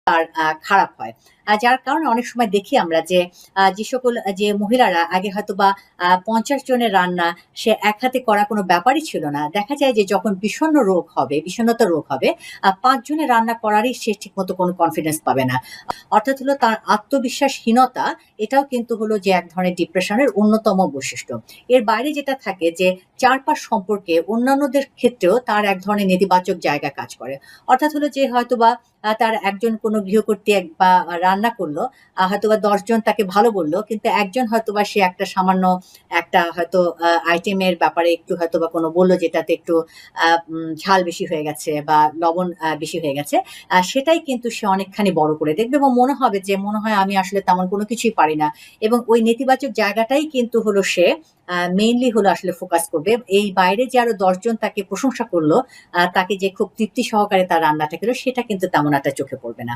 তার খারাপ হয়। যার কারণে অনেক সময় দেখি আমরা যে সকল যে মহিলারা আগে হয়তোবা ৫০ জনের রান্না সে এক হাতে করা কোনো ব্যাপারই ছিল না। দেখা যায় যে যখন বিষণ্ণতা রোগ হবে, ৫ জনের রান্না করারই সে ঠিকমতো কোনো কনফিডেন্স পাবে না। অর্থাৎ হলো তার আত্মবিশ্বাসহীনতা, এটাও কিন্তু হলো যে এক ধরনের ডিপ্রেশনের অন্যতম বৈশিষ্ট্য। এর বাইরে যেটা থাকে যে চারপাশ সম্পর্কে অন্যান্যদের ক্ষেত্রেও তার এক ধরনের নেতিবাচক জায়গা কাজ করে। অর্থাৎ হলো যে হয়তোবা তার একজন কোনো গৃহকর্ত্রী বা রান্না করলো, হয়তোবা ১০ জন তাকে ভালো বলল। কিন্তু একজন হয়তোবা সে একটা সামান্য একটা হয়তো আইটেমের ব্যাপারে একটু হয়তোবা কোনো বলল যেটাতে একটু ঝাল বেশি হয়ে গেছে বা লবণ বেশি হয়ে গেছে। সেটাই কিন্তু সে অনেকখানি বড় করে দেখবে এবং মনে হয় আমি আসলে তেমন কোনো কিছুই পারি না। এবং ওই নেতিবাচক জায়গাটাই কিন্তু হলো সে মেইনলি হলো আসলে ফোকাস করবে। এই বাইরে যে আরো ১০ জন তাকে প্রশংসা করল, তাকে যে খুব তৃপ্তি সহকারে তার রান্নাটা খেলো, সেটা কিন্তু তেমন একটা চোখে পড়বে না।